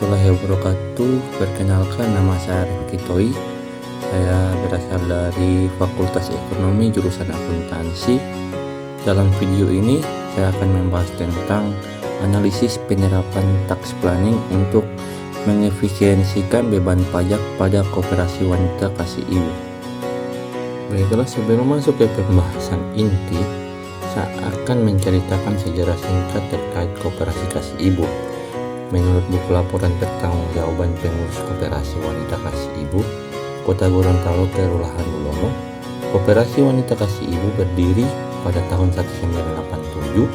warahmatullahi wabarakatuh. Perkenalkan, nama saya Rifki Toi. Saya berasal dari Fakultas Ekonomi jurusan Akuntansi. Dalam video ini saya akan membahas tentang analisis penerapan tax planning untuk mengefisiensikan beban pajak pada koperasi wanita kasih ibu. Baiklah, sebelum masuk ke pembahasan inti, saya akan menceritakan sejarah singkat terkait koperasi kasih ibu. Menurut buku laporan pertanggungjawaban pengurus koperasi wanita kasih ibu Kota Gorontalo Kelurahan Dulomo, koperasi wanita kasih ibu berdiri pada tahun 1987,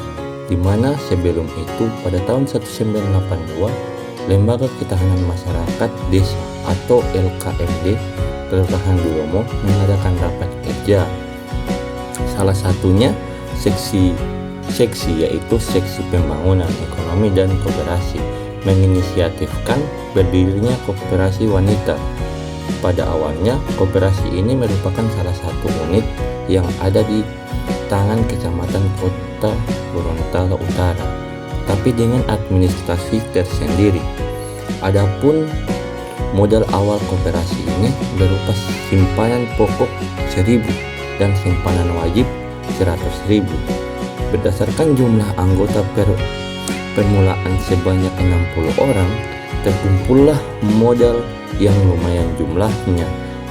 di mana sebelum itu pada tahun 1982 Lembaga Ketahanan Masyarakat Desa atau LKMD Kelurahan Dulomo mengadakan rapat kerja. Salah satunya seksi yaitu seksi pembangunan ekonomi dan koperasi menginisiatifkan berdirinya koperasi wanita. Pada awalnya, koperasi ini merupakan salah satu unit yang ada di tangan Kecamatan Kota Gorontalo Utara, tapi dengan administrasi tersendiri. Adapun modal awal koperasi ini berupa simpanan pokok 1.000 dan simpanan wajib 100.000. Berdasarkan jumlah anggota permulaan sebanyak 60 orang, terkumpullah modal yang lumayan jumlahnya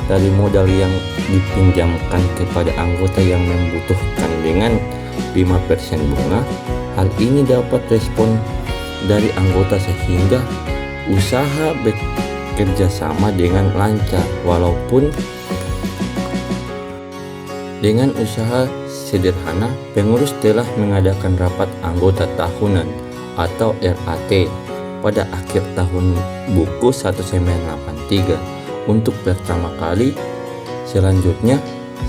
dari modal yang dipinjamkan kepada anggota yang membutuhkan dengan 5% bunga. Hal ini dapat respon dari anggota sehingga usaha bekerja sama dengan lancar, walaupun dengan usaha sederhana. Pengurus telah mengadakan rapat anggota tahunan atau RAT pada akhir tahun buku 1983 untuk pertama kali. Selanjutnya,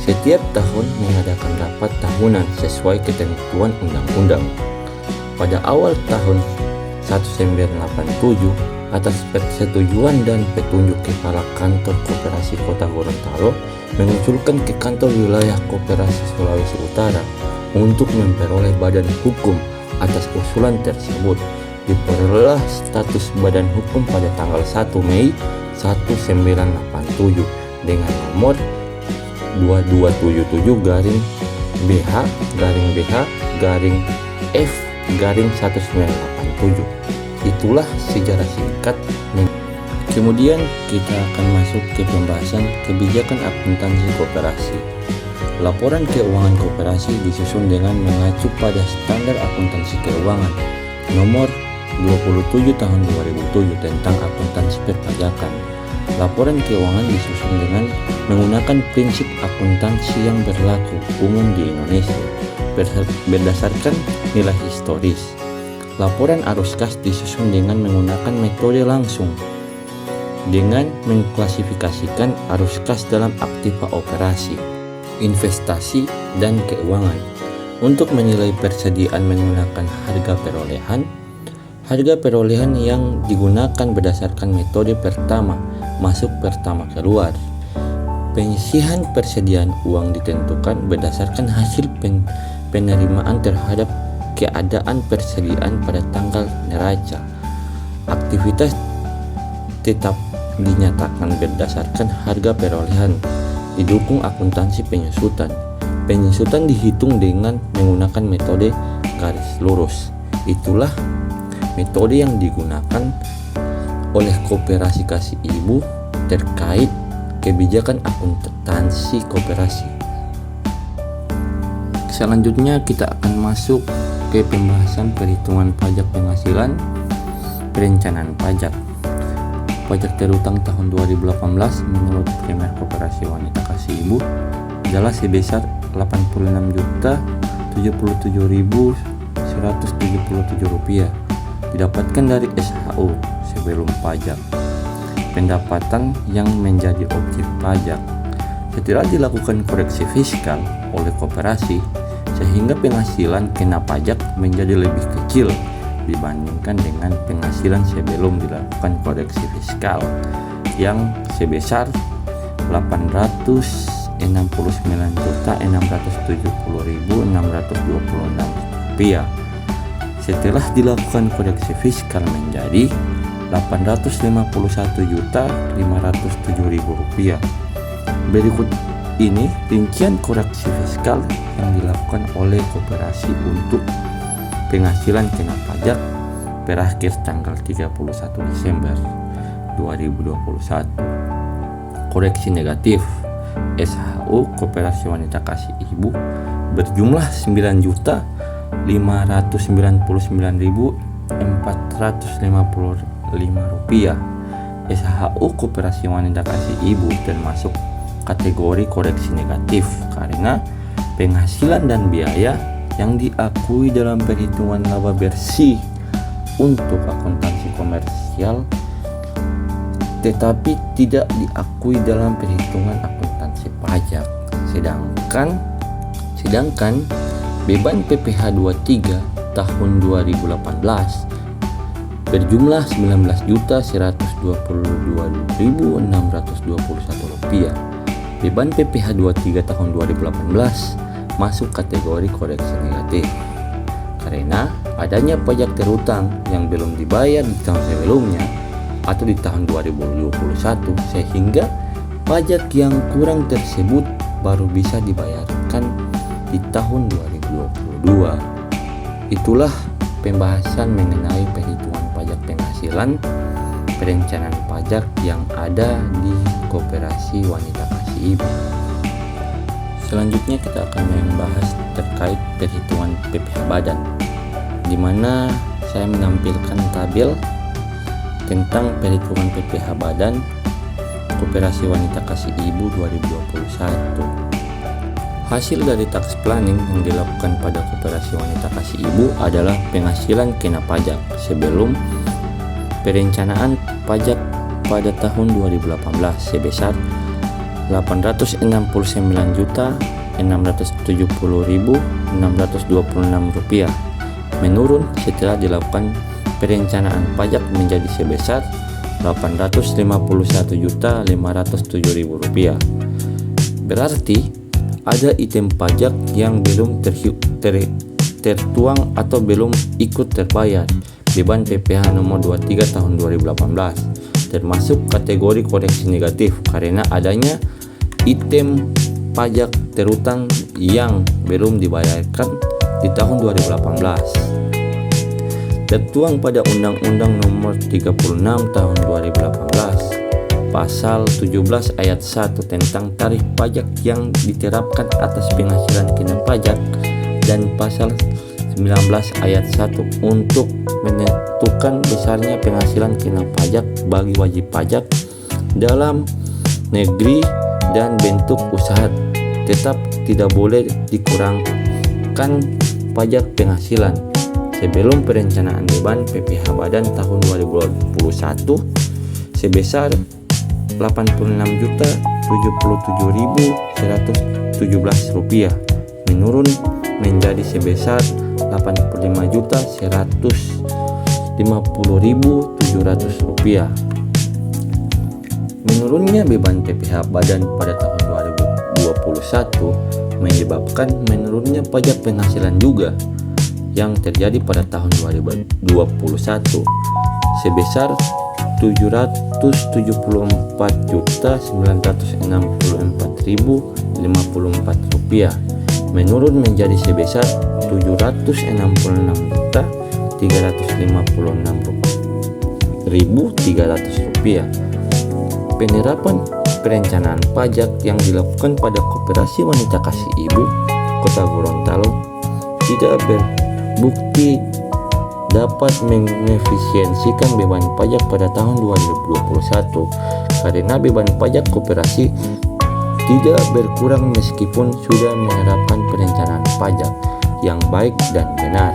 setiap tahun mengadakan rapat tahunan sesuai ketentuan undang-undang. Pada awal tahun 1987, atas persetujuan dan petunjuk Kepala Kantor Koperasi Kota Gorontalo, mengusulkan ke Kantor Wilayah Koperasi Sulawesi Utara untuk memperoleh badan hukum. Atas usulan tersebut, diperoleh status badan hukum pada tanggal 1 Mei 1987 dengan nomor 2277-BH-F-1987. Itulah sejarah singkat. Kemudian kita akan masuk ke pembahasan kebijakan akuntansi koperasi. Laporan keuangan koperasi disusun dengan mengacu pada Standar Akuntansi Keuangan Nomor 27 Tahun 2007 tentang akuntansi perpajakan. Laporan keuangan disusun dengan menggunakan prinsip akuntansi yang berlaku umum di Indonesia berdasarkan nilai historis. Laporan arus kas disusun dengan menggunakan metode langsung dengan mengklasifikasikan arus kas dalam aktiva operasi, investasi, dan keuangan. Untuk menilai persediaan menggunakan harga perolehan yang digunakan berdasarkan metode pertama masuk pertama keluar. Penyisihan persediaan uang ditentukan berdasarkan hasil penerimaan terhadap keadaan persediaan pada tanggal neraca. Aktivitas tetap dinyatakan berdasarkan harga perolehan. Didukung akuntansi penyusutan. Penyusutan dihitung dengan menggunakan metode garis lurus. Itulah metode yang digunakan oleh koperasi kasih ibu terkait kebijakan akuntansi koperasi. Selanjutnya kita akan masuk ke pembahasan perhitungan pajak penghasilan perencanaan pajak. Pajak terutang tahun 2018 menurut Primer Koperasi Wanita Kasih Ibu adalah sebesar Rp87.177.177 didapatkan dari SHU sebelum pajak pendapatan yang menjadi objek pajak. Setelah dilakukan koreksi fiskal oleh koperasi, sehingga penghasilan kena pajak menjadi lebih kecil dibandingkan dengan penghasilan sebelum dilakukan koreksi fiskal yang sebesar Rp869.670.626. Setelah dilakukan koreksi fiskal menjadi Rp851.507.000. Berikut ini rincian koreksi fiskal yang dilakukan oleh koperasi untuk penghasilan kena pajak berakhir tanggal 31 Desember 2021. Koreksi negatif SHU Koperasi Wanita Kasih Ibu berjumlah Rp9.599.455. SHU Koperasi Wanita Kasih Ibu termasuk kategori koreksi negatif karena penghasilan dan biaya yang diakui dalam perhitungan laba bersih untuk akuntansi komersial tetapi tidak diakui dalam perhitungan akuntansi pajak. Sedangkan beban PPh 23 tahun 2018 berjumlah Rp19.122.621. Beban PPh 23 tahun 2018 masuk kategori koreksi negatif karena adanya pajak terutang yang belum dibayar di tahun sebelumnya atau di tahun 2021 sehingga pajak yang kurang tersebut baru bisa dibayarkan di tahun 2022. Itulah pembahasan mengenai perhitungan pajak penghasilan perencanaan pajak yang ada di Koperasi Wanita Kasih Ibu. Selanjutnya kita akan membahas terkait perhitungan PPh badan, di mana saya menampilkan tabel tentang perhitungan PPh badan Koperasi Wanita Kasih Ibu 2021. Hasil dari tax planning yang dilakukan pada Koperasi Wanita Kasih Ibu adalah penghasilan kena pajak sebelum perencanaan pajak pada tahun 2018 sebesar Rp869.670.626 menurun setelah dilakukan perencanaan pajak menjadi sebesar Rp851.507.000. Berarti ada item pajak yang belum tertuang atau belum ikut terbayar beban PPh nomor 23 tahun 2018 termasuk kategori koreksi negatif karena adanya item pajak terutang yang belum dibayarkan di tahun 2018. Tertuang pada Undang-Undang Nomor 36 Tahun 2018 Pasal 17 Ayat 1 tentang tarif pajak yang diterapkan atas penghasilan kena pajak dan Pasal 19 Ayat 1 untuk menentukan besarnya penghasilan kena pajak bagi wajib pajak dalam negeri dan bentuk usaha tetap tidak boleh dikurangkan pajak penghasilan sebelum perencanaan beban PPh badan tahun 2021 sebesar Rp86.077.117 menurun menjadi sebesar Rp85.700. Menurunnya beban PPh badan pada tahun 2021 menyebabkan menurunnya pajak penghasilan juga yang terjadi pada tahun 2021 sebesar Rp774.964.054 menurun menjadi sebesar Rp766.356.300. Penerapan perencanaan pajak yang dilakukan pada Koperasi Wanita Kasih Ibu Kota Gorontalo tidak berbukti dapat mengefisiensikan beban pajak pada tahun 2021 karena beban pajak koperasi tidak berkurang meskipun sudah menerapkan perencanaan pajak yang baik dan benar.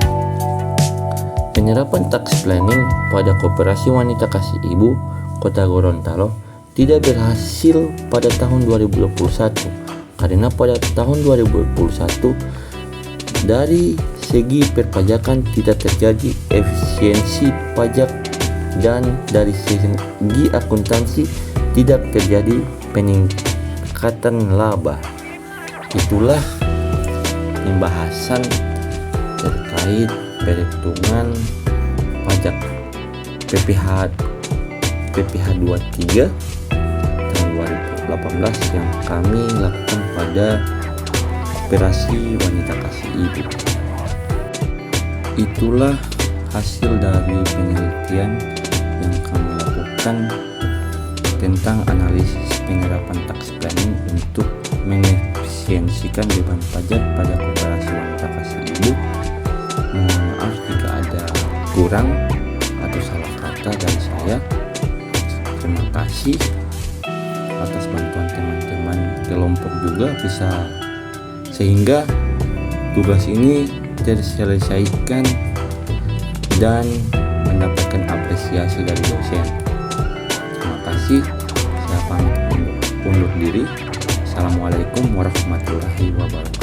Penerapan tax planning pada Koperasi Wanita Kasih Ibu Kota Gorontalo tidak berhasil pada tahun 2021 karena pada tahun 2021 dari segi perpajakan tidak terjadi efisiensi pajak dan dari segi akuntansi tidak terjadi peningkatan laba. Itulah pembahasan terkait perhitungan pajak PPh PPH 23 tahun 2018 yang kami lakukan pada Operasi Wanita Kasih Ibu. Itulah hasil dari penelitian yang kami lakukan tentang analisis penyerapan tax planning untuk mengefisiensikan beban pajak pada Koperasi Wanita Kasih Ibu. Mohon maaf jika ada kurang atau salah kata dari saya. Terima kasih atas bantuan teman-teman kelompok juga sehingga tugas ini terselesaikan dan mendapatkan apresiasi dari dosen. Terima kasih. Saya pamit undur diri. Assalamualaikum warahmatullahi wabarakatuh.